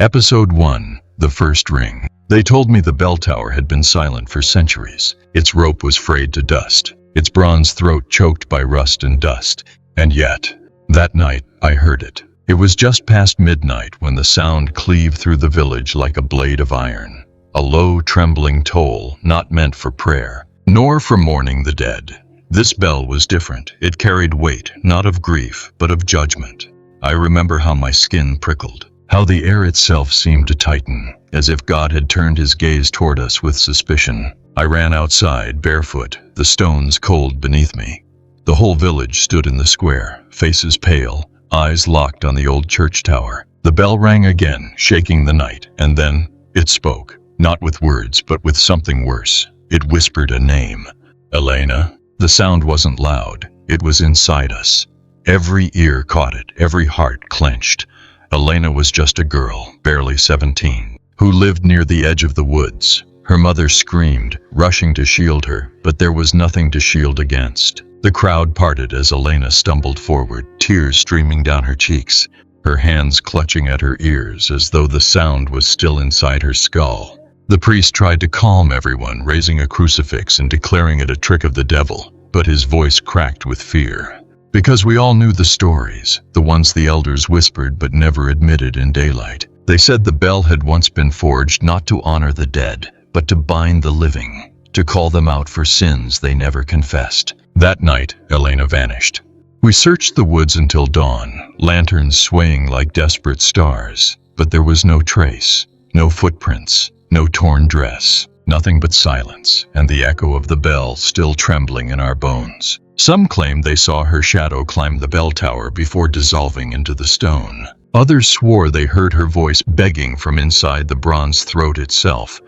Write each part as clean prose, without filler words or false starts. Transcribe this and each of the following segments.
Episode 1: The First Ring. They told me the bell tower had been silent for centuries. Its rope was frayed to dust, its bronze throat choked by rust and dust. And yet, that night, I heard it. It was just past midnight when the sound cleaved through the village like a blade of iron. A low, trembling toll, not meant for prayer, nor for mourning the dead. This bell was different. It carried weight, not of grief, but of judgment. I remember how my skin prickled, how the air itself seemed to tighten, as if God had turned his gaze toward us with suspicion. I ran outside, barefoot, the stones cold beneath me. The whole village stood in the square, faces pale, eyes locked on the old church tower. The bell rang again, shaking the night, and then it spoke, not with words, but with something worse. It whispered a name. Elena. The sound wasn't loud, it was inside us. Every ear caught it, every heart clenched. Elena was just a girl, barely 17, who lived near the edge of the woods. Her mother screamed, rushing to shield her, but there was nothing to shield against. The crowd parted as Elena stumbled forward, tears streaming down her cheeks, her hands clutching at her ears as though the sound was still inside her skull. The priest tried to calm everyone, raising a crucifix and declaring it a trick of the devil, but his voice cracked with fear. Because we all knew the stories, the ones the elders whispered but never admitted in daylight. They said the bell had once been forged not to honor the dead, but to bind the living, to call them out for sins they never confessed. That night, Elena vanished. We searched the woods until dawn, lanterns swaying like desperate stars, but there was no trace, no footprints, no torn dress, nothing but silence, and the echo of the bell still trembling in our bones. Some claimed they saw her shadow climb the bell tower before dissolving into the stone. Others swore they heard her voice begging from inside the bronze throat itself,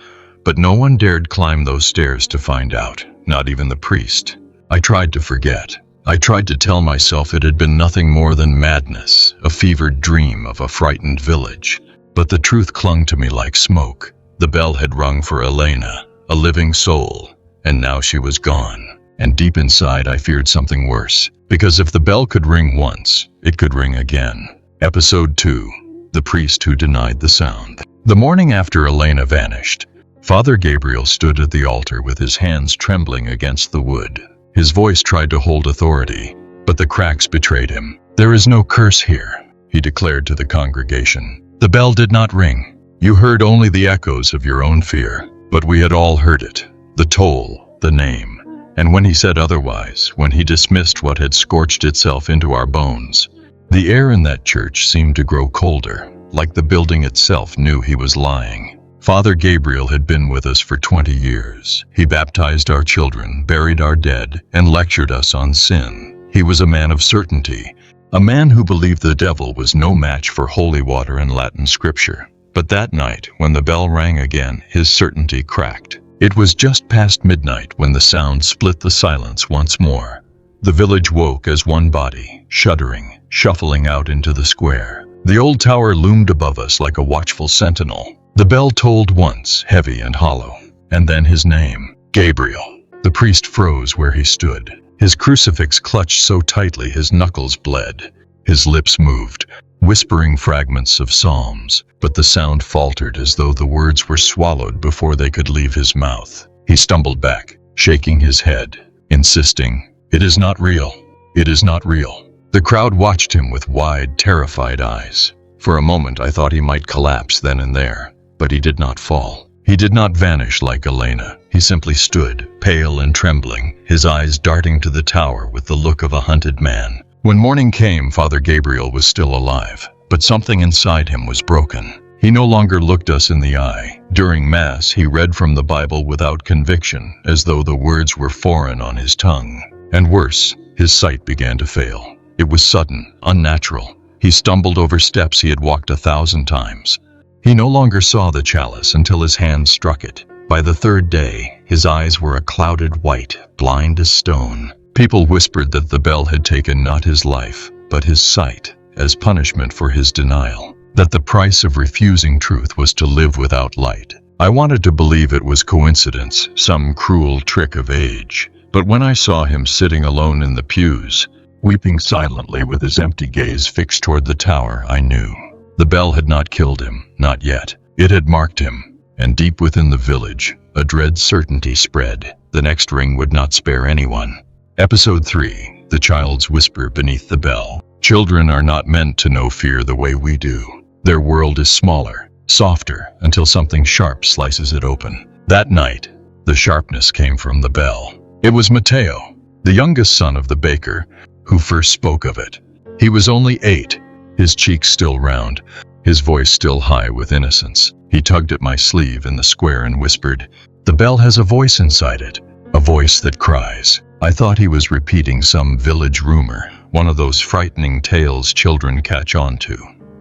but no one dared climb those stairs to find out, not even the priest. I tried to forget. I tried to tell myself it had been nothing more than madness, a fevered dream of a frightened village. But the truth clung to me like smoke. The bell had rung for Elena, a living soul, and now she was gone. And deep inside I feared something worse, because if the bell could ring once, it could ring again. Episode 2: The Priest Who Denied the Sound. The morning after Elena vanished, Father Gabriel stood at the altar with his hands trembling against the wood. His voice tried to hold authority, but the cracks betrayed him. "There is no curse here," he declared to the congregation. "The bell did not ring. You heard only the echoes of your own fear, but we had all heard it, the toll, the name. And when he said otherwise, when he dismissed what had scorched itself into our bones, the air in that church seemed to grow colder, like the building itself knew he was lying." Father Gabriel had been with us for 20 years. He baptized our children, buried our dead, and lectured us on sin. He was a man of certainty, a man who believed the devil was no match for holy water and Latin scripture. But that night, when the bell rang again, his certainty cracked. It was just past midnight when the sound split the silence once more. The village woke as one body, shuddering, shuffling out into the square. The old tower loomed above us like a watchful sentinel. The bell tolled once, heavy and hollow, and then his name, Gabriel. The priest froze where he stood, his crucifix clutched so tightly his knuckles bled. His lips moved, whispering fragments of psalms, but the sound faltered as though the words were swallowed before they could leave his mouth. He stumbled back, shaking his head, insisting, "It is not real. It is not real." The crowd watched him with wide, terrified eyes. For a moment I thought he might collapse then and there, but he did not fall. He did not vanish like Elena. He simply stood, pale and trembling, his eyes darting to the tower with the look of a hunted man. When morning came, Father Gabriel was still alive, but something inside him was broken. He no longer looked us in the eye. During Mass, he read from the Bible without conviction, as though the words were foreign on his tongue. And worse, his sight began to fail. It was sudden, unnatural. He stumbled over steps he had walked 1,000 times. He no longer saw the chalice until his hand struck it. By the third day, his eyes were a clouded white, blind as stone. People whispered that the bell had taken not his life, but his sight, as punishment for his denial. That the price of refusing truth was to live without light. I wanted to believe it was coincidence, some cruel trick of age. But when I saw him sitting alone in the pews, weeping silently with his empty gaze fixed toward the tower, I knew. The bell had not killed him, not yet. It had marked him, and deep within the village, a dread certainty spread. The next ring would not spare anyone. Episode 3. The Child's Whisper Beneath the Bell. Children are not meant to know fear the way we do. Their world is smaller, softer, until something sharp slices it open. That night, the sharpness came from the bell. It was Mateo, the youngest son of the baker, who first spoke of it. He was only 8, his cheeks still round, his voice still high with innocence. He tugged at my sleeve in the square and whispered, "The bell has a voice inside it, a voice that cries." I thought he was repeating some village rumor, one of those frightening tales children catch on to.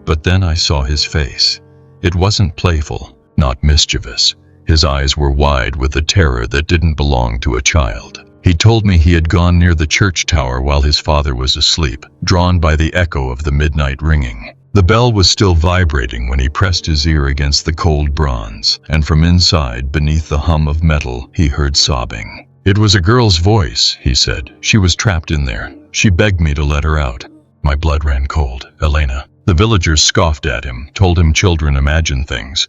But then I saw his face. It wasn't playful, not mischievous. His eyes were wide with a terror that didn't belong to a child. He told me he had gone near the church tower while his father was asleep, drawn by the echo of the midnight ringing. The bell was still vibrating when he pressed his ear against the cold bronze, and from inside, beneath the hum of metal, he heard sobbing. "It was a girl's voice," he said. "She was trapped in there. She begged me to let her out." My blood ran cold. Elena. The villagers scoffed at him, told him children imagine things,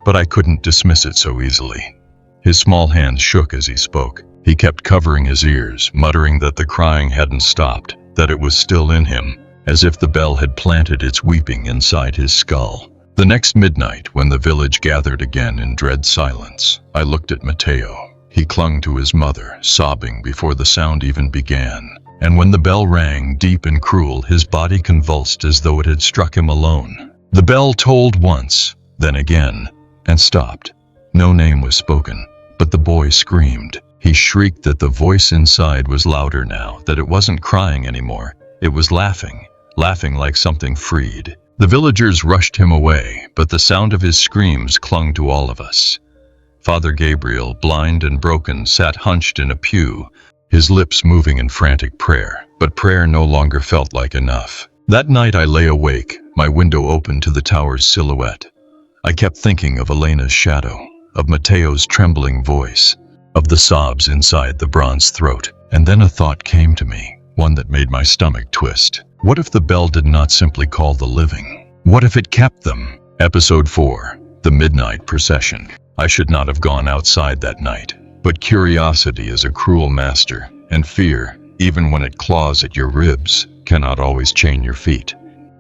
but I couldn't dismiss it so easily. His small hands shook as he spoke. He kept covering his ears, muttering that the crying hadn't stopped, that it was still in him, as if the bell had planted its weeping inside his skull. The next midnight, when the village gathered again in dread silence, I looked at Mateo. He clung to his mother, sobbing before the sound even began. And when the bell rang, deep and cruel, his body convulsed as though it had struck him alone. The bell tolled once, then again, and stopped. No name was spoken, but the boy screamed. He shrieked that the voice inside was louder now, that it wasn't crying anymore. It was laughing, laughing like something freed. The villagers rushed him away, but the sound of his screams clung to all of us. Father Gabriel, blind and broken, sat hunched in a pew, his lips moving in frantic prayer. But prayer no longer felt like enough. That night I lay awake, my window open to the tower's silhouette. I kept thinking of Elena's shadow, of Mateo's trembling voice, of the sobs inside the bronze throat. And then a thought came to me, one that made my stomach twist. What if the bell did not simply call the living? What if it kept them? Episode 4. The Midnight Procession. I should not have gone outside that night, but curiosity is a cruel master, and fear, even when it claws at your ribs, cannot always chain your feet.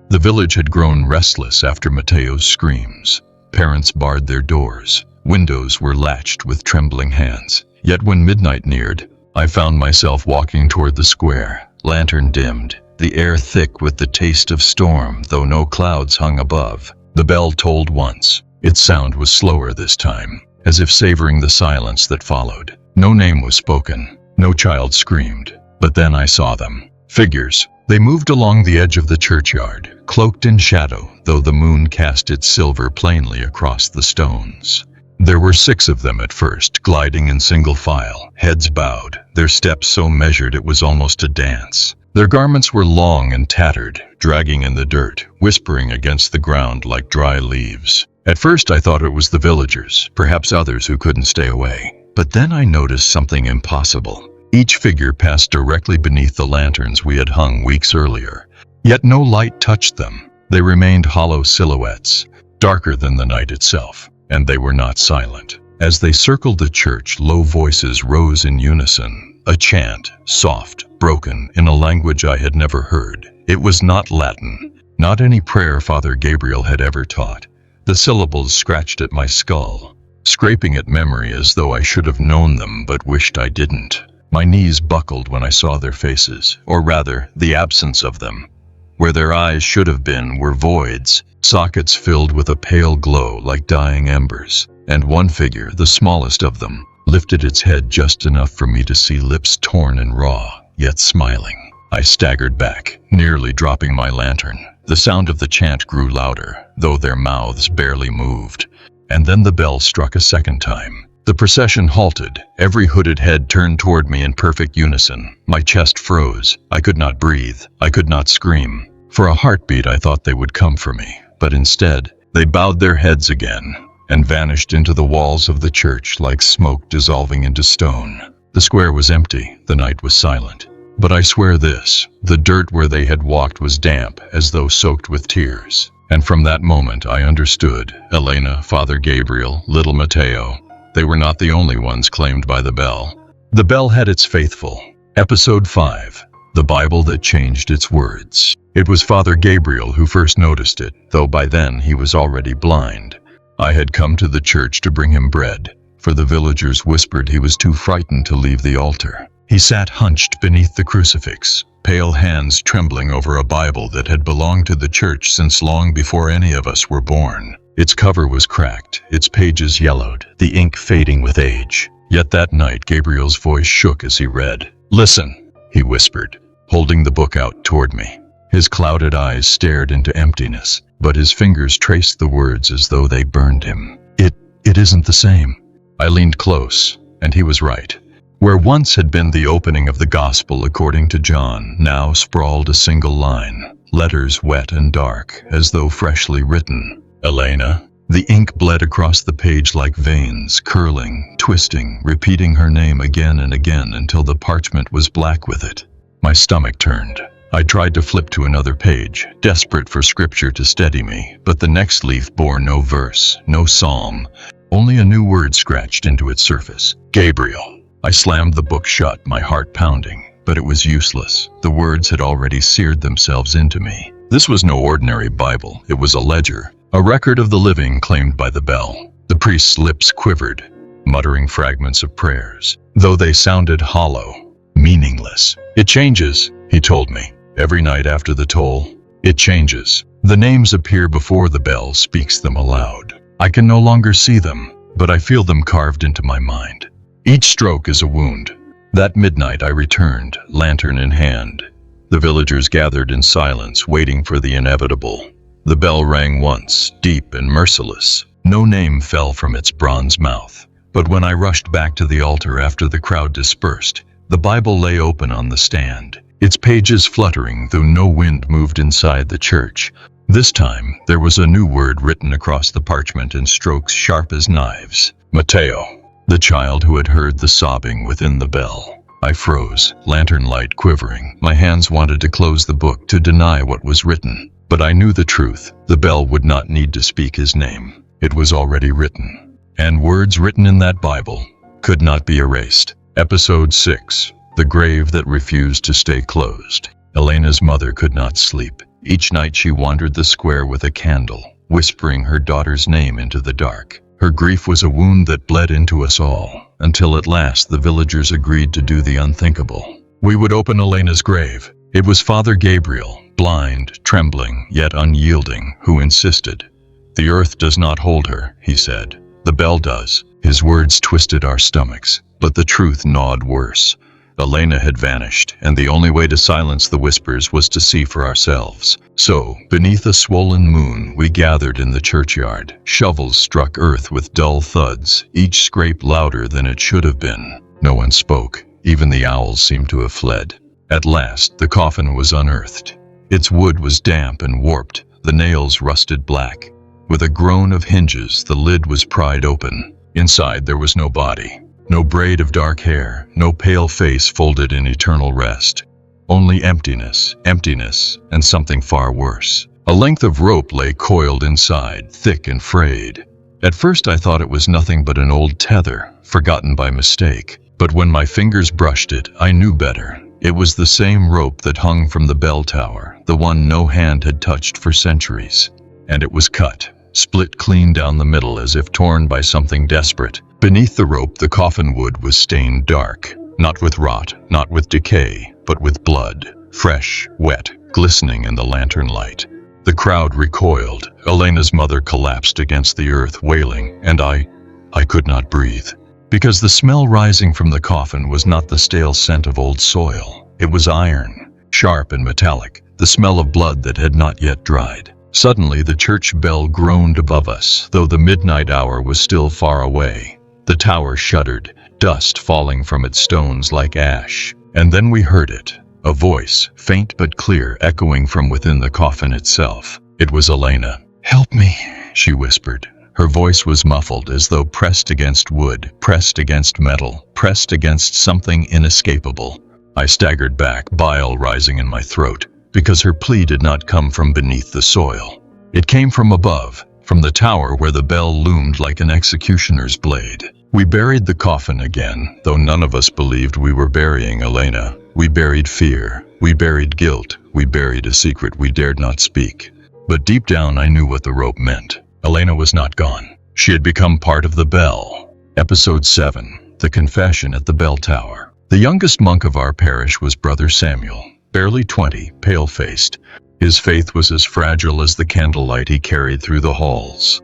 The village had grown restless after Mateo's screams. Parents barred their doors. Windows were latched with trembling hands. Yet when midnight neared, I found myself walking toward the square, lantern dimmed, the air thick with the taste of storm, though no clouds hung above. The bell tolled once. Its sound was slower this time, as if savoring the silence that followed. No name was spoken. No child screamed. But then I saw them. Figures. They moved along the edge of the churchyard, cloaked in shadow, though the moon cast its silver plainly across the stones. There were 6 of them at first, gliding in single file, heads bowed, their steps so measured it was almost a dance. Their garments were long and tattered, dragging in the dirt, whispering against the ground like dry leaves. At first I thought it was the villagers, perhaps others who couldn't stay away. But then I noticed something impossible. Each figure passed directly beneath the lanterns we had hung weeks earlier. Yet no light touched them. They remained hollow silhouettes, darker than the night itself. And they were not silent. As they circled the church, low voices rose in unison, a chant, soft, broken, in a language I had never heard. It was not Latin, not any prayer Father Gabriel had ever taught. The syllables scratched at my skull, scraping at memory as though I should have known them but wished I didn't. My knees buckled when I saw their faces, or rather, the absence of them. Where their eyes should have been were voids, sockets filled with a pale glow like dying embers. And one figure, the smallest of them, lifted its head just enough for me to see lips torn and raw, yet smiling. I staggered back, nearly dropping my lantern. The sound of the chant grew louder, though their mouths barely moved. And then the bell struck a second time. The procession halted. Every hooded head turned toward me in perfect unison. My chest froze. I could not breathe. I could not scream. For a heartbeat I thought they would come for me, but instead, they bowed their heads again and vanished into the walls of the church like smoke dissolving into stone. The square was empty. The night was silent. But I swear this, the dirt where they had walked was damp, as though soaked with tears. And from that moment I understood. Elena, Father Gabriel, little Matteo. They were not the only ones claimed by the bell. The bell had its faithful. Episode 5. The Bible that changed its words. It was Father Gabriel who first noticed it, though by then he was already blind. I had come to the church to bring him bread, for the villagers whispered he was too frightened to leave the altar. He sat hunched beneath the crucifix, pale hands trembling over a Bible that had belonged to the church since long before any of us were born. Its cover was cracked, its pages yellowed, the ink fading with age. Yet that night Gabriel's voice shook as he read. "Listen," he whispered, holding the book out toward me. His clouded eyes stared into emptiness, but his fingers traced the words as though they burned him. It isn't the same." I leaned close, and he was right. Where once had been the opening of the Gospel according to John, now sprawled a single line, letters wet and dark, as though freshly written. "Elena." The ink bled across the page like veins, curling, twisting, repeating her name again and again until the parchment was black with it. My stomach turned. I tried to flip to another page, desperate for scripture to steady me, but the next leaf bore no verse, no psalm, only a new word scratched into its surface. "Gabriel." I slammed the book shut, my heart pounding, but it was useless. The words had already seared themselves into me. This was no ordinary Bible. It was a ledger, a record of the living claimed by the bell. The priest's lips quivered, muttering fragments of prayers, though they sounded hollow, meaningless. "It changes," he told me. "Every night after the toll, it changes. The names appear before the bell speaks them aloud. I can no longer see them, but I feel them carved into my mind. Each stroke is a wound." That midnight I returned, lantern in hand. The villagers gathered in silence, waiting for the inevitable. The bell rang once, deep and merciless. No name fell from its bronze mouth. But when I rushed back to the altar after the crowd dispersed, the Bible lay open on the stand, its pages fluttering though no wind moved inside the church. This time, there was a new word written across the parchment in strokes sharp as knives. "Matteo." The child who had heard the sobbing within the bell. I froze, lantern light quivering. My hands wanted to close the book, to deny what was written. But I knew the truth. The bell would not need to speak his name. It was already written. And words written in that Bible could not be erased. Episode 6. The Grave That Refused to Stay Closed. Elena's mother could not sleep. Each night she wandered the square with a candle, whispering her daughter's name into the dark. Her grief was a wound that bled into us all, until at last the villagers agreed to do the unthinkable. We would open Elena's grave. It was Father Gabriel, blind, trembling, yet unyielding, who insisted. "The earth does not hold her," he said. "The bell does." His words twisted our stomachs, but the truth gnawed worse. Elena had vanished, and the only way to silence the whispers was to see for ourselves. So, beneath a swollen moon, we gathered in the churchyard. Shovels struck earth with dull thuds, each scrape louder than it should have been. No one spoke. Even the owls seemed to have fled. At last, the coffin was unearthed. Its wood was damp and warped, the nails rusted black. With a groan of hinges, the lid was pried open. Inside there was no body. No braid of dark hair, no pale face folded in eternal rest. Only emptiness, and something far worse. A length of rope lay coiled inside, thick and frayed. At first I thought it was nothing but an old tether, forgotten by mistake. But when my fingers brushed it, I knew better. It was the same rope that hung from the bell tower, the one no hand had touched for centuries. And it was cut, split clean down the middle as if torn by something desperate. Beneath the rope, the coffin wood was stained dark, not with rot, not with decay, but with blood, fresh, wet, glistening in the lantern light. The crowd recoiled. Elena's mother collapsed against the earth, wailing, and I could not breathe. Because the smell rising from the coffin was not the stale scent of old soil. It was iron, sharp and metallic, the smell of blood that had not yet dried. Suddenly the church bell groaned above us, though the midnight hour was still far away. The tower shuddered, dust falling from its stones like ash. And then we heard it, a voice, faint but clear, echoing from within the coffin itself. It was Elena. "Help me," she whispered. Her voice was muffled, as though pressed against wood, pressed against metal, pressed against something inescapable. I staggered back, bile rising in my throat, because her plea did not come from beneath the soil. It came from above, from the tower where the bell loomed like an executioner's blade. We buried the coffin again, though none of us believed we were burying Elena. We buried fear. We buried guilt. We buried a secret we dared not speak. But deep down I knew what the rope meant. Elena was not gone. She had become part of the bell. Episode 7. The Confession at the Bell Tower. The youngest monk of our parish was Brother Samuel, barely 20, pale-faced. His faith was as fragile as the candlelight he carried through the halls.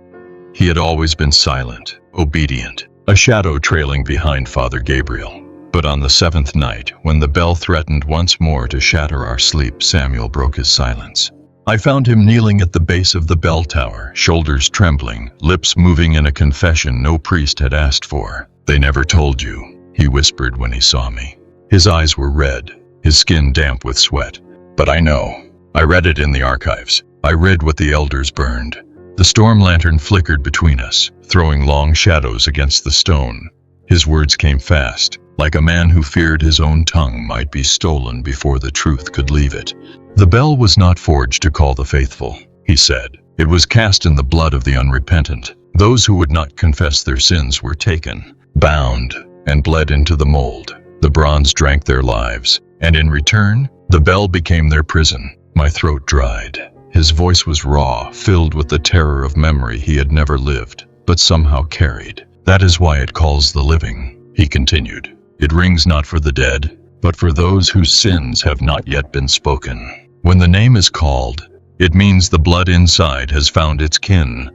He had always been silent, obedient, a shadow trailing behind Father Gabriel. But on the 7th night, when the bell threatened once more to shatter our sleep, Samuel broke his silence. I found him kneeling at the base of the bell tower, shoulders trembling, lips moving in a confession no priest had asked for. "They never told you," he whispered when he saw me. His eyes were red, his skin damp with sweat. "But I know. I read it in the archives. I read what the elders burned." The storm lantern flickered between us, throwing long shadows against the stone. His words came fast, like a man who feared his own tongue might be stolen before the truth could leave it. "The bell was not forged to call the faithful," he said. "It was cast in the blood of the unrepentant. Those who would not confess their sins were taken, bound, and bled into the mold. The bronze drank their lives, and in return, the bell became their prison." My throat dried. His voice was raw, filled with the terror of memory he had never lived, but somehow carried. "That is why it calls the living," he continued. "It rings not for the dead, but for those whose sins have not yet been spoken. When the name is called, it means the blood inside has found its kin,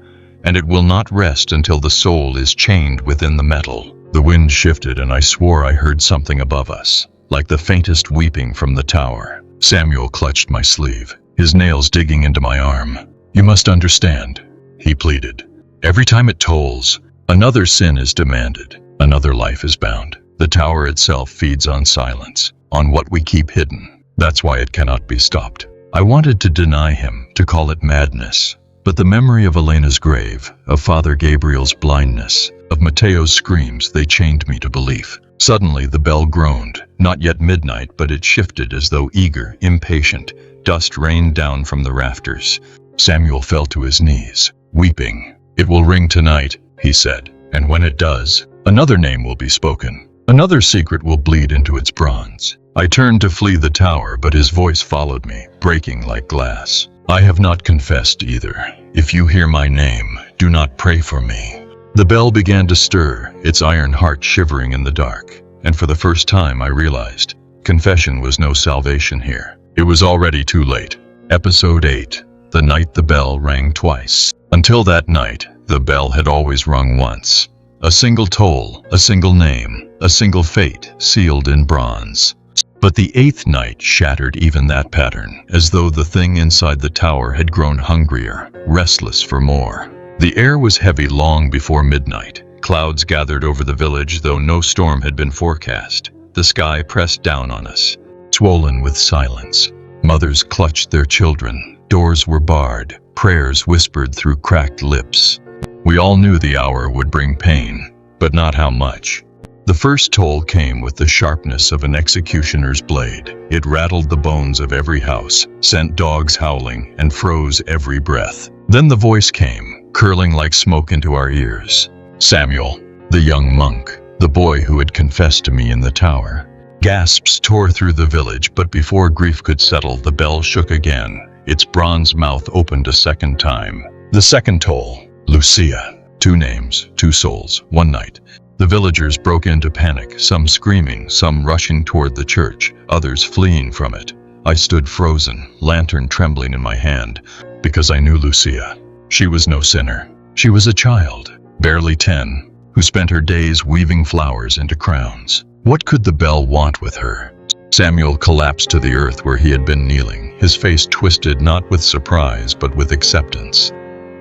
and it will not rest until the soul is chained within the metal." The wind shifted and I swore I heard something above us, like the faintest weeping from the tower. Samuel clutched my sleeve, his nails digging into my arm. "You must understand," he pleaded. "Every time it tolls, another sin is demanded, another life is bound. The tower itself feeds on silence, on what we keep hidden. That's why it cannot be stopped." I wanted to deny him, to call it madness. But the memory of Elena's grave, of Father Gabriel's blindness, of Mateo's screams, they chained me to belief. Suddenly the bell groaned, not yet midnight, but it shifted as though eager, impatient. Dust rained down from the rafters. Samuel fell to his knees, weeping. "It will ring tonight," he said, "and when it does, another name will be spoken. Another secret will bleed into its bronze." I turned to flee the tower, but his voice followed me, breaking like glass. "I have not confessed either. If you hear my name, do not pray for me." The bell began to stir, its iron heart shivering in the dark, and for the first time I realized confession was no salvation here. It was already too late. Episode 8. The night the bell rang twice. Until that night, the bell had always rung once. A single toll, a single name, a single fate sealed in bronze. But the 8th night shattered even that pattern, as though the thing inside the tower had grown hungrier, restless for more. The air was heavy long before midnight. Clouds gathered over the village, though no storm had been forecast. The sky pressed down on us, swollen with silence. Mothers clutched their children. Doors were barred. Prayers whispered through cracked lips. We all knew the hour would bring pain, but not how much. The first toll came with the sharpness of an executioner's blade. It rattled the bones of every house, sent dogs howling, and froze every breath. Then the voice came, curling like smoke into our ears. Samuel, the young monk, the boy who had confessed to me in the tower. Gasps tore through the village, but before grief could settle, the bell shook again. Its bronze mouth opened a second time. The second toll, Lucia. 2 names, 2 souls, 1 night. The villagers broke into panic, some screaming, some rushing toward the church, others fleeing from it. I stood frozen, lantern trembling in my hand, because I knew Lucia. She was no sinner. She was a child, barely 10, who spent her days weaving flowers into crowns. What could the bell want with her? Samuel collapsed to the earth where he had been kneeling, his face twisted not with surprise but with acceptance.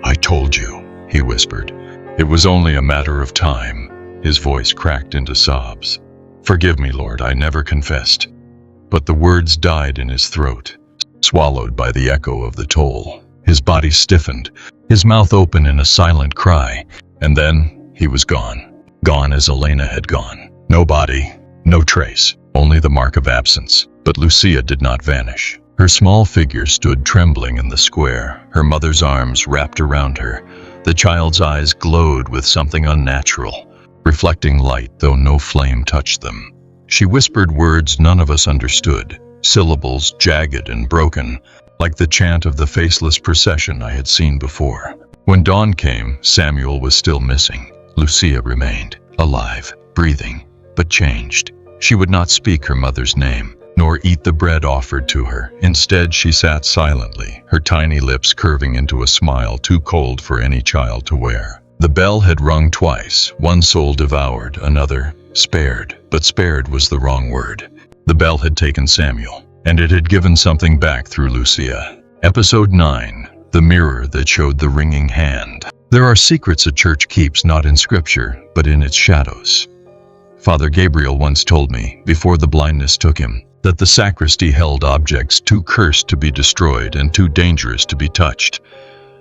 "I told you," he whispered. "It was only a matter of time." His voice cracked into sobs. "Forgive me, Lord, I never confessed." But the words died in his throat, swallowed by the echo of the toll. His body stiffened, his mouth open in a silent cry, and then he was gone. Gone as Elena had gone. No body, no trace, only the mark of absence. But Lucia did not vanish. Her small figure stood trembling in the square, her mother's arms wrapped around her. The child's eyes glowed with something unnatural, reflecting light though no flame touched them. She whispered words none of us understood, syllables jagged and broken, like the chant of the faceless procession I had seen before. When dawn came, Samuel was still missing. Lucia remained, alive, breathing, but changed. She would not speak her mother's name, nor eat the bread offered to her. Instead, she sat silently, her tiny lips curving into a smile too cold for any child to wear. The bell had rung twice, one soul devoured, another spared, but spared was the wrong word. The bell had taken Samuel, and it had given something back through Lucia. Episode 9. The Mirror That Showed the Ringing Hand. There are secrets a church keeps not in scripture, but in its shadows. Father Gabriel once told me, before the blindness took him, that the sacristy held objects too cursed to be destroyed and too dangerous to be touched.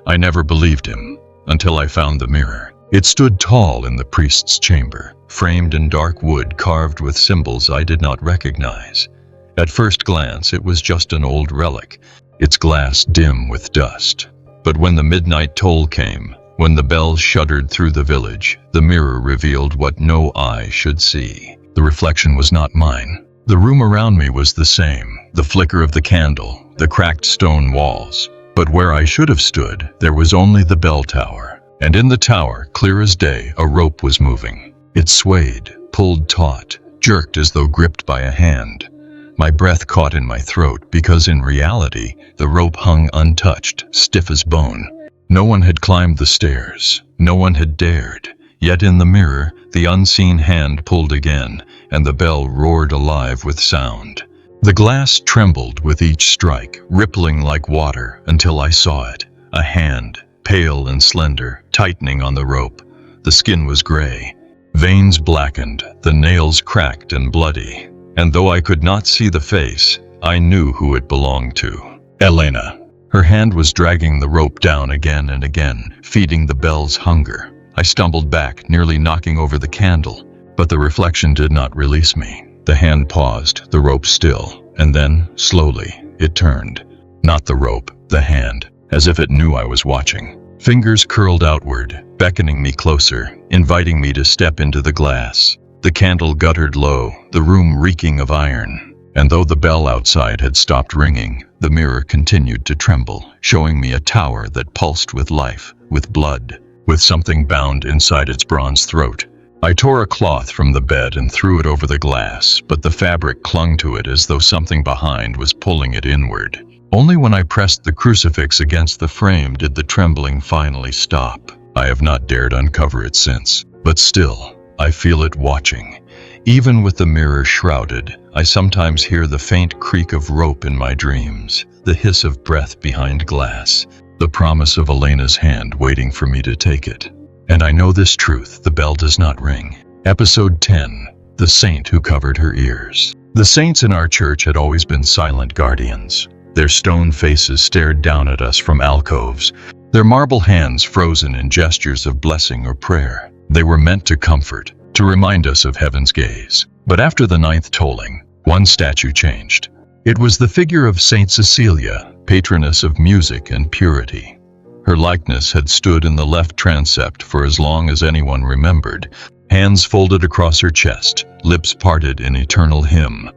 I never believed him, until I found the mirror. It stood tall in the priest's chamber, framed in dark wood carved with symbols I did not recognize. At first glance, it was just an old relic, its glass dim with dust. But when the midnight toll came, when the bells shuddered through the village, the mirror revealed what no eye should see. The reflection was not mine. The room around me was the same, the flicker of the candle, the cracked stone walls. But where I should have stood, there was only the bell tower. And in the tower, clear as day, a rope was moving. It swayed, pulled taut, jerked as though gripped by a hand. My breath caught in my throat because in reality, the rope hung untouched, stiff as bone. No one had climbed the stairs. No one had dared. Yet in the mirror, the unseen hand pulled again, and the bell roared alive with sound. The glass trembled with each strike, rippling like water, until I saw it. A hand, pale and slender, tightening on the rope. The skin was gray. Veins blackened, the nails cracked and bloody. And though I could not see the face, I knew who it belonged to. Elena. Her hand was dragging the rope down again and again, feeding the bell's hunger. I stumbled back, nearly knocking over the candle, but the reflection did not release me. The hand paused, the rope still, and then, slowly, it turned. Not the rope, the hand, as if it knew I was watching. Fingers curled outward, beckoning me closer, inviting me to step into the glass. The candle guttered low, the room reeking of iron. And though the bell outside had stopped ringing, the mirror continued to tremble, showing me a tower that pulsed with life, with blood, with something bound inside its bronze throat. I tore a cloth from the bed and threw it over the glass, but the fabric clung to it as though something behind was pulling it inward. Only when I pressed the crucifix against the frame did the trembling finally stop. I have not dared uncover it since, but still, I feel it watching. Even with the mirror shrouded, I sometimes hear the faint creak of rope in my dreams, the hiss of breath behind glass, the promise of Elena's hand waiting for me to take it. And I know this truth, the bell does not ring. Episode 10. The Saint Who Covered Her Ears. The saints in our church had always been silent guardians. Their stone faces stared down at us from alcoves, their marble hands frozen in gestures of blessing or prayer. They were meant to comfort, to remind us of heaven's gaze. But after the 9th tolling, one statue changed. It was the figure of Saint Cecilia, patroness of music and purity. Her likeness had stood in the left transept for as long as anyone remembered, hands folded across her chest, lips parted in eternal hymn.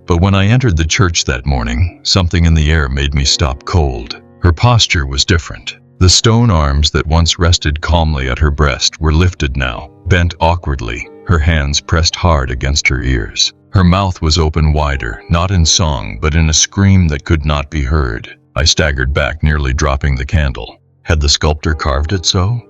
But when I entered the church that morning, something in the air made me stop cold. Her posture was different. The stone arms that once rested calmly at her breast were lifted now, bent awkwardly, her hands pressed hard against her ears. Her mouth was open wider, not in song, but in a scream that could not be heard. I staggered back, nearly dropping the candle. Had the sculptor carved it so?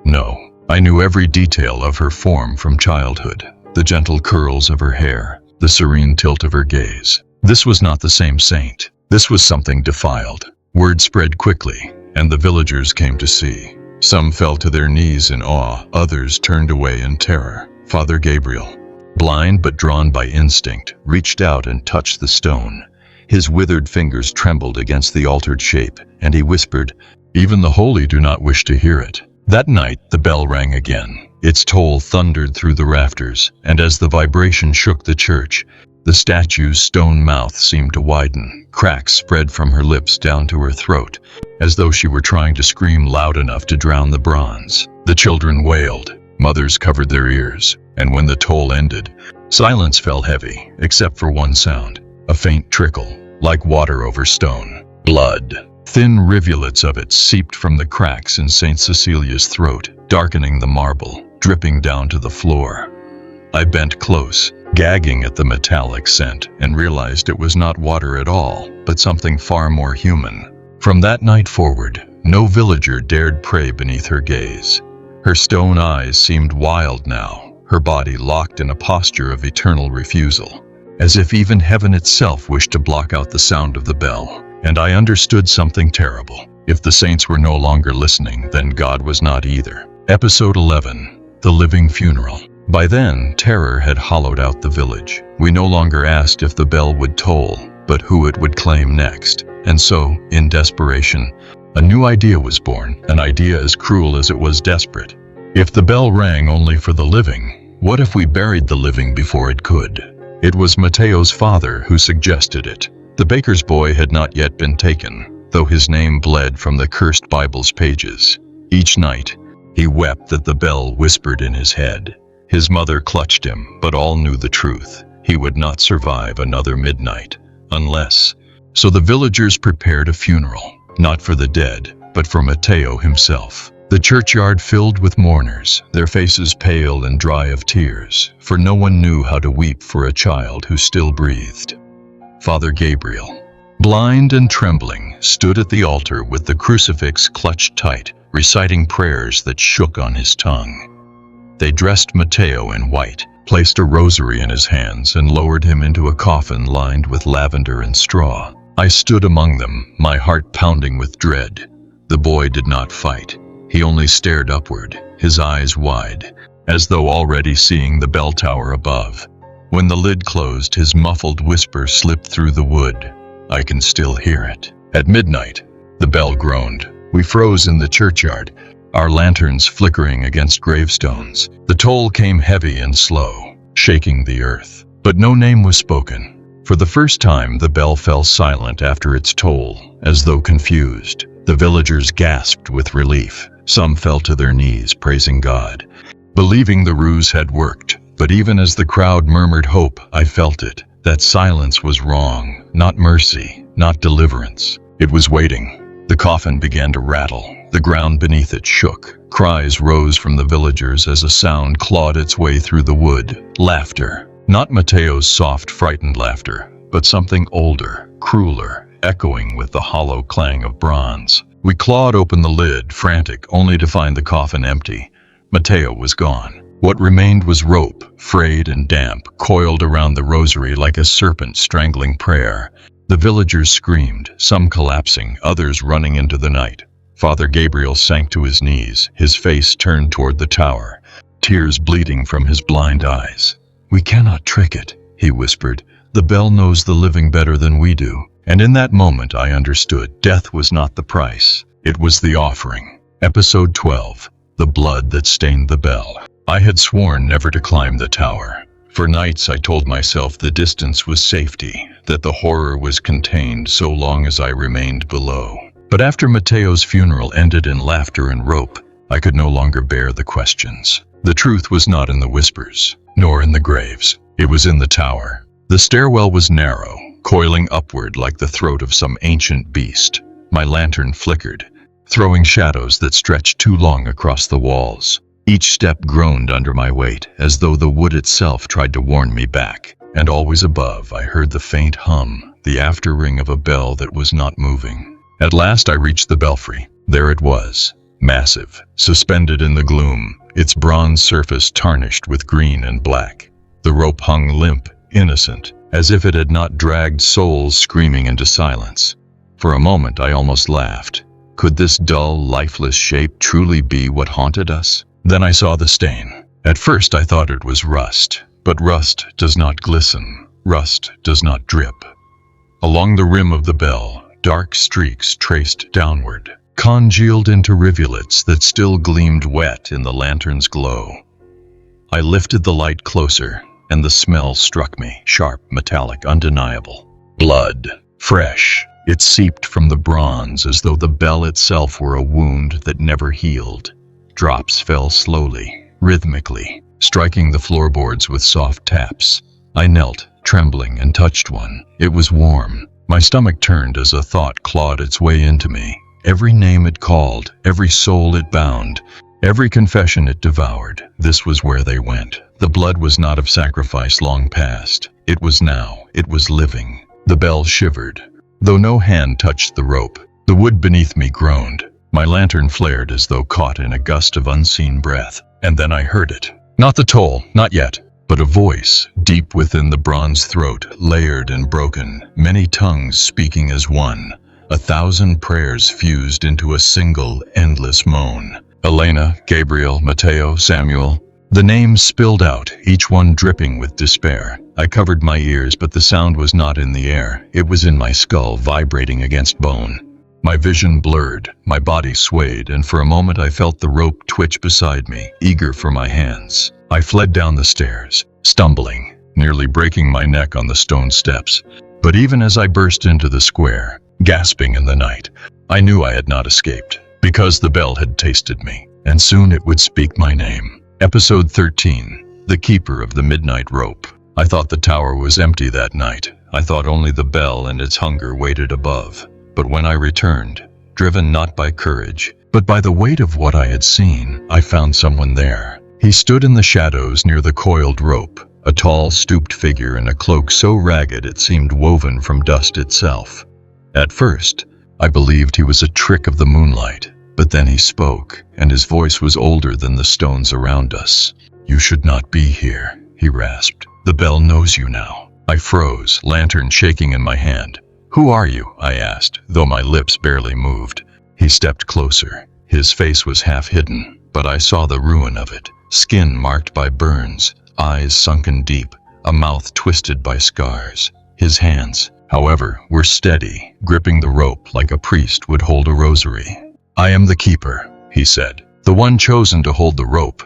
No. I knew every detail of her form from childhood, the gentle curls of her hair, the serene tilt of her gaze. This was not the same saint. This was something defiled. Word spread quickly, and the villagers came to see. Some fell to their knees in awe, others turned away in terror. Father Gabriel, blind but drawn by instinct, reached out and touched the stone. His withered fingers trembled against the altered shape, and he whispered, "Even the holy do not wish to hear it." That night, the bell rang again. Its toll thundered through the rafters, and as the vibration shook the church, The statue's stone mouth seemed to widen. Cracks spread from her lips down to her throat, as though she were trying to scream loud enough to drown the bronze. The children wailed. Mothers covered their ears, and when the toll ended, silence fell heavy, except for one sound, a faint trickle, like water over stone. Blood. Thin rivulets of it seeped from the cracks in St. Cecilia's throat, darkening the marble, dripping down to the floor. I bent close, gagging at the metallic scent, and realized it was not water at all, but something far more human. From that night forward, no villager dared pray beneath her gaze. Her stone eyes seemed wild now, her body locked in a posture of eternal refusal, as if even heaven itself wished to block out the sound of the bell. And I understood something terrible. If the saints were no longer listening, then God was not either. Episode 11. The Living Funeral. By then, terror had hollowed out the village. We no longer asked if the bell would toll, but who it would claim next. And so, in desperation, a new idea was born, an idea as cruel as it was desperate. If the bell rang only for the living, what if we buried the living before it could? It was Mateo's father who suggested it. The baker's boy had not yet been taken, though his name bled from the cursed Bible's pages. Each night, he wept that the bell whispered in his head. His mother clutched him, but all knew the truth. He would not survive another midnight, unless... So the villagers prepared a funeral, not for the dead, but for Mateo himself. The churchyard filled with mourners, their faces pale and dry of tears, for no one knew how to weep for a child who still breathed. Father Gabriel, blind and trembling, stood at the altar with the crucifix clutched tight, reciting prayers that shook on his tongue. They dressed Mateo in white, placed a rosary in his hands, and lowered him into a coffin lined with lavender and straw. I stood among them, my heart pounding with dread. The boy did not fight. He only stared upward, his eyes wide, as though already seeing the bell tower above. When the lid closed, his muffled whisper slipped through the wood. I can still hear it. At midnight, the bell groaned. We froze in the churchyard, our lanterns flickering against gravestones. The toll came heavy and slow, shaking the earth. But no name was spoken. For the first time, the bell fell silent after its toll, as though confused. The villagers gasped with relief. Some fell to their knees, praising God, believing the ruse had worked. But even as the crowd murmured hope, I felt it. That silence was wrong, not mercy, not deliverance. It was waiting. The coffin began to rattle. The ground beneath it shook. Cries rose from the villagers as a sound clawed its way through the wood. Laughter. Not Mateo's soft, frightened laughter, but something older, crueler, echoing with the hollow clang of bronze. We clawed open the lid, frantic, only to find the coffin empty. Mateo was gone. What remained was rope, frayed and damp, coiled around the rosary like a serpent strangling prayer. The villagers screamed, some collapsing, others running into the night. Father Gabriel sank to his knees, his face turned toward the tower, tears bleeding from his blind eyes. "We cannot trick it," he whispered. "The bell knows the living better than we do." And in that moment I understood. Death was not the price. It was the offering. Episode 12. The blood that stained the bell. I had sworn never to climb the tower. For nights I told myself the distance was safety, that the horror was contained so long as I remained below. But after Mateo's funeral ended in laughter and rope, I could no longer bear the questions. The truth was not in the whispers, nor in the graves. It was in the tower. The stairwell was narrow, coiling upward like the throat of some ancient beast. My lantern flickered, throwing shadows that stretched too long across the walls. Each step groaned under my weight, as though the wood itself tried to warn me back. And always above, I heard the faint hum, the after-ring of a bell that was not moving. At last I reached the belfry. There it was, massive, suspended in the gloom, its bronze surface tarnished with green and black. The rope hung limp, innocent, as if it had not dragged souls screaming into silence. For a moment I almost laughed. Could this dull, lifeless shape truly be what haunted us? Then I saw the stain. At first I thought it was rust, but rust does not glisten. Rust does not drip. Along the rim of the bell, dark streaks traced downward, congealed into rivulets that still gleamed wet in the lantern's glow. I lifted the light closer, and the smell struck me, sharp, metallic, undeniable. Blood. Fresh. It seeped from the bronze as though the bell itself were a wound that never healed. Drops fell slowly, rhythmically, striking the floorboards with soft taps. I knelt, trembling, and touched one. It was warm. My stomach turned as a thought clawed its way into me. Every name it called, every soul it bound, every confession it devoured. This was where they went. The blood was not of sacrifice long past. It was now. It was living. The bell shivered, though no hand touched the rope. The wood beneath me groaned. My lantern flared as though caught in a gust of unseen breath. And then I heard it. Not the toll, not yet, but a voice, deep within the bronze throat, layered and broken, many tongues speaking as one, 1,000 prayers fused into a single, endless moan. Elena, Gabriel, Mateo, Samuel. The names spilled out, each one dripping with despair. I covered my ears, but the sound was not in the air. It was in my skull, vibrating against bone. My vision blurred, my body swayed, and for a moment I felt the rope twitch beside me, eager for my hands. I fled down the stairs, stumbling, nearly breaking my neck on the stone steps. But even as I burst into the square, gasping in the night, I knew I had not escaped, because the bell had tasted me, and soon it would speak my name. Episode 13. The Keeper of the Midnight Rope. I thought the tower was empty that night. I thought only the bell and its hunger waited above. But when I returned, driven not by courage, but by the weight of what I had seen, I found someone there. He stood in the shadows near the coiled rope, a tall, stooped figure in a cloak so ragged it seemed woven from dust itself. At first, I believed he was a trick of the moonlight, but then he spoke, and his voice was older than the stones around us. "You should not be here," he rasped. "The bell knows you now." I froze, lantern shaking in my hand. "Who are you?" I asked, though my lips barely moved. He stepped closer. His face was half hidden, but I saw the ruin of it. Skin marked by burns, eyes sunken deep, a mouth twisted by scars. His hands, however, were steady, gripping the rope like a priest would hold a rosary. "I am the keeper," he said, "the one chosen to hold the rope,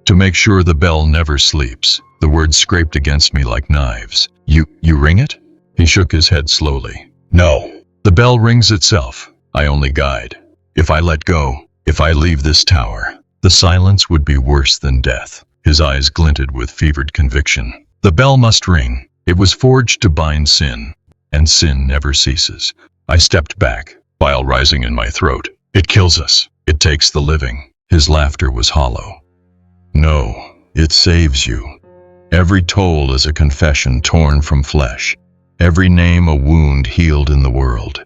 to make sure the bell never sleeps." The words scraped against me like knives. You ring it?" He shook his head slowly. "No. The bell rings itself. I only guide. If I let go, if I leave this tower, the silence would be worse than death." His eyes glinted with fevered conviction. "The bell must ring. It was forged to bind sin, and sin never ceases." I stepped back, bile rising in my throat. "It kills us. It takes the living." His laughter was hollow. "No, it saves you. Every toll is a confession torn from flesh. Every name a wound healed in the world.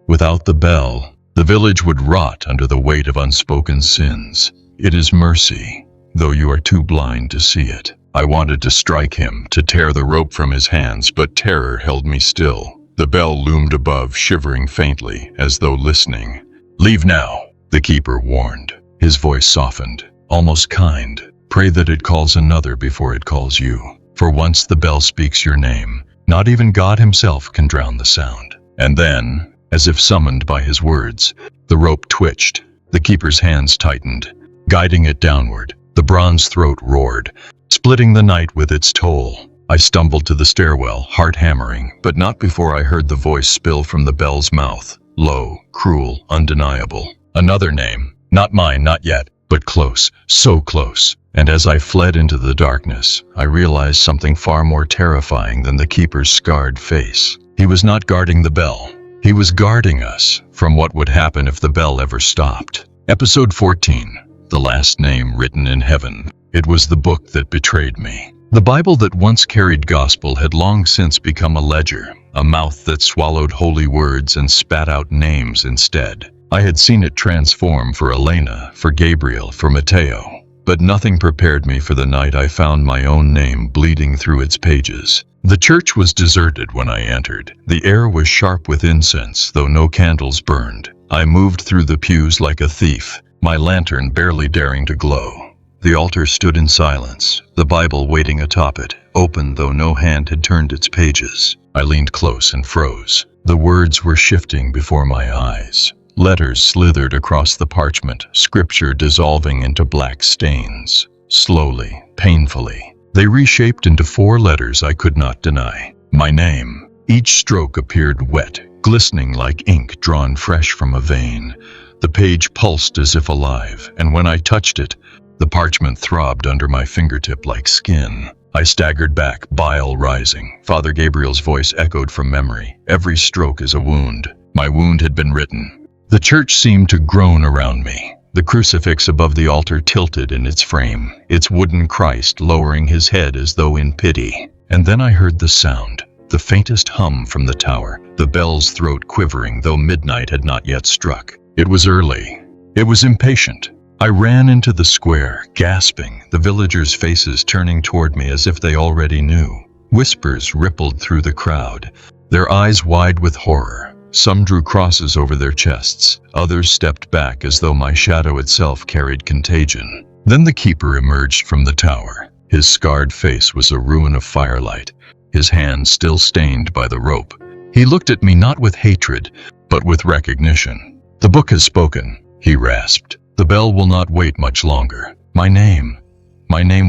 Without the bell, the village would rot under the weight of unspoken sins. It is mercy, though you are too blind to see it." I wanted to strike him, to tear the rope from his hands, but terror held me still. The bell loomed above, shivering faintly, as though listening. "Leave now," the keeper warned. His voice softened, almost kind. "Pray that it calls another before it calls you. For once the bell speaks your name, not even God himself can drown the sound." And then, as if summoned by his words, the rope twitched. The keeper's hands tightened, guiding it downward. The bronze throat roared, splitting the night with its toll. I stumbled to the stairwell, heart hammering, but not before I heard the voice spill from the bell's mouth. Low, cruel, undeniable. Another name. Not mine, not yet, but close, so close. And as I fled into the darkness, I realized something far more terrifying than the keeper's scarred face. He was not guarding the bell. He was guarding us from what would happen if the bell ever stopped. Episode 14. The Last Name Written in Heaven. It was the book that betrayed me. The Bible that once carried gospel had long since become a ledger, a mouth that swallowed holy words and spat out names instead. I had seen it transform for Elena, for Gabriel, for Mateo. But nothing prepared me for the night I found my own name bleeding through its pages. The church was deserted when I entered. The air was sharp with incense, though no candles burned. I moved through the pews like a thief, my lantern barely daring to glow. The altar stood in silence, the Bible waiting atop it, open though no hand had turned its pages. I leaned close and froze. The words were shifting before my eyes. Letters slithered across the parchment, scripture dissolving into black stains. Slowly, painfully. They reshaped into 4 letters I could not deny. My name. Each stroke appeared wet, glistening like ink drawn fresh from a vein. The page pulsed as if alive, and when I touched it, the parchment throbbed under my fingertip like skin. I staggered back, bile rising. Father Gabriel's voice echoed from memory. Every stroke is a wound. My wound had been written. The church seemed to groan around me. The crucifix above the altar tilted in its frame, its wooden Christ lowering his head as though in pity. And then I heard the sound, the faintest hum from the tower, the bell's throat quivering though midnight had not yet struck. It was early. It was impatient. I ran into the square, gasping, the villagers' faces turning toward me as if they already knew. Whispers rippled through the crowd, their eyes wide with horror. Some drew crosses over their chests, others stepped back as though my shadow itself carried contagion. Then the keeper emerged from the tower. His scarred face was a ruin of firelight, his hands still stained by the rope. He looked at me not with hatred, but with recognition. "The book has spoken," he rasped. "The bell will not wait much longer." My name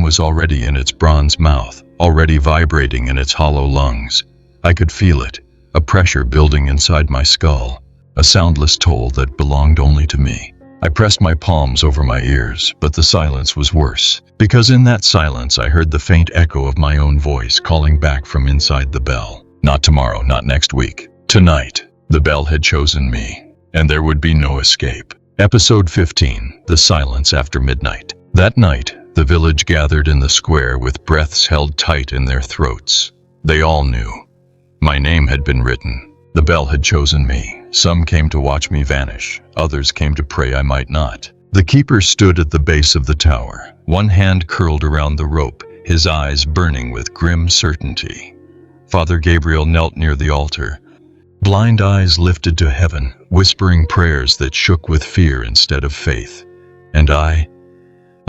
was already in its bronze mouth, already vibrating in its hollow lungs. I could feel it, a pressure building inside my skull, a soundless toll that belonged only to me. I pressed my palms over my ears, but the silence was worse, because in that silence I heard the faint echo of my own voice calling back from inside the bell. Not tomorrow, not next week. Tonight. The bell had chosen me, and there would be no escape. Episode 15, The Silence After Midnight. That night, the village gathered in the square with breaths held tight in their throats. They all knew. My name had been written. The bell had chosen me. Some came to watch me vanish. Others came to pray I might not. The keeper stood at the base of the tower, one hand curled around the rope, his eyes burning with grim certainty. Father Gabriel knelt near the altar, blind eyes lifted to heaven, whispering prayers that shook with fear instead of faith. And I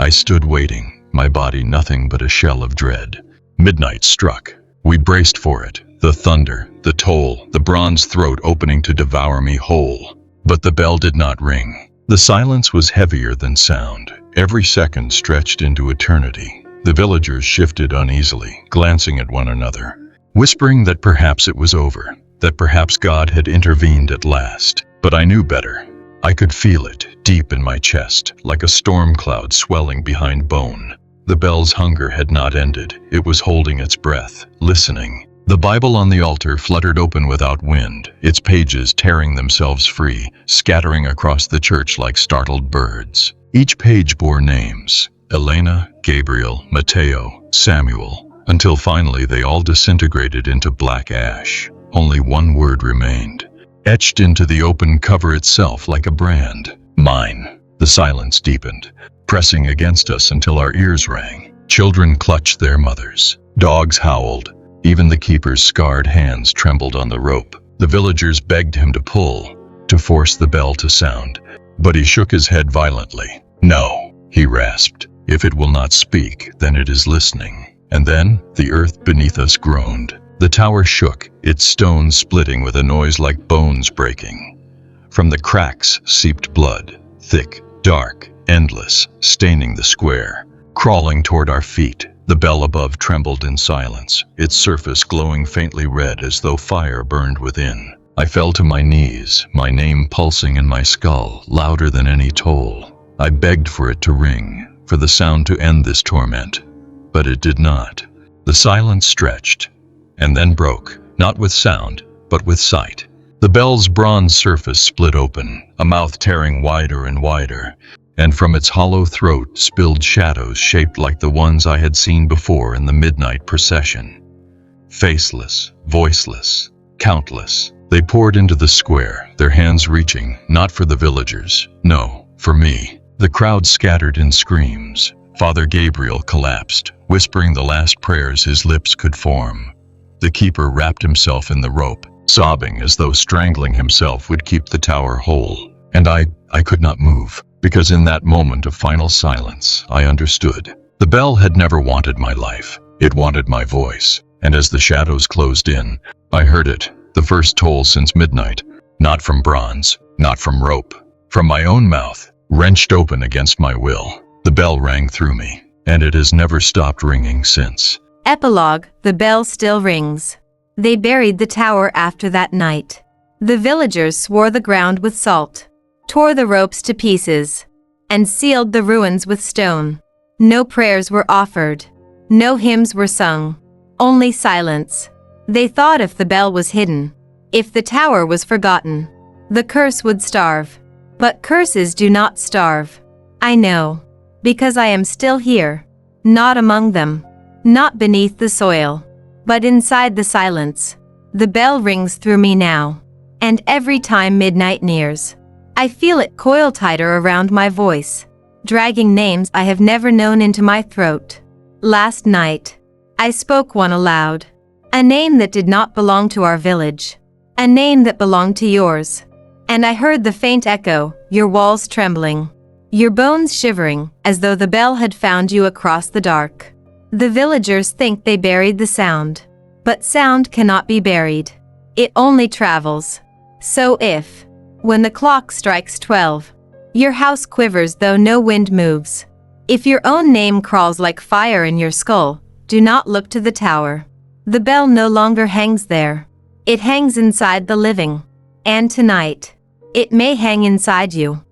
stood waiting, my body nothing but a shell of dread. Midnight struck. We braced for it. The thunder, the toll, the bronze throat opening to devour me whole. But the bell did not ring. The silence was heavier than sound. Every second stretched into eternity. The villagers shifted uneasily, glancing at one another, whispering that perhaps it was over, that perhaps God had intervened at last. But I knew better. I could feel it, deep in my chest, like a storm cloud swelling behind bone. The bell's hunger had not ended. It was holding its breath, listening. The Bible on the altar fluttered open without wind, its pages tearing themselves free, scattering across the church like startled birds. Each page bore names: Elena, Gabriel, Matteo, Samuel, until finally they all disintegrated into black ash. Only one word remained, etched into the open cover itself like a brand: mine. The silence deepened, pressing against us until our ears rang. Children clutched their mothers. Dogs howled. Even the keeper's scarred hands trembled on the rope. The villagers begged him to pull, to force the bell to sound. But he shook his head violently. "No," he rasped. "If it will not speak, then it is listening." And then the earth beneath us groaned. The tower shook, its stones splitting with a noise like bones breaking. From the cracks seeped blood, thick, dark, endless, staining the square. Crawling toward our feet, the bell above trembled in silence, its surface glowing faintly red as though fire burned within. I fell to my knees, my name pulsing in my skull, louder than any toll. I begged for it to ring, for the sound to end this torment. But it did not. The silence stretched, and then broke, not with sound, but with sight. The bell's bronze surface split open, a mouth tearing wider and wider, and from its hollow throat spilled shadows shaped like the ones I had seen before in the midnight procession. Faceless, voiceless, countless. They poured into the square, their hands reaching, not for the villagers, no, for me. The crowd scattered in screams. Father Gabriel collapsed, whispering the last prayers his lips could form. The keeper wrapped himself in the rope, sobbing as though strangling himself would keep the tower whole. And I could not move. Because in that moment of final silence, I understood. The bell had never wanted my life. It wanted my voice. And as the shadows closed in, I heard it, the first toll since midnight. Not from bronze, not from rope. From my own mouth, wrenched open against my will. The bell rang through me. and it has never stopped ringing since. Epilogue: the bell still rings. They buried the tower after that night. The villagers swore the ground with salt, tore the ropes to pieces, and sealed the ruins with stone. No prayers were offered. No hymns were sung. Only silence. They thought if the bell was hidden, if the tower was forgotten, the curse would starve. But curses do not starve. I know, because I am still here, not among them, not beneath the soil, but inside the silence. The bell rings through me now, and every time midnight nears, I feel it coil tighter around my voice, dragging names I have never known into my throat. Last night, I spoke one aloud, a name that did not belong to our village, a name that belonged to yours. And I heard the faint echo, your walls trembling, your bones shivering, as though the bell had found you across the dark. The villagers think they buried the sound, but sound cannot be buried. It only travels. So if, when the clock strikes 12, your house quivers though no wind moves, if your own name crawls like fire in your skull, do not look to the tower. The bell no longer hangs there. It hangs inside the living. And tonight, it may hang inside you.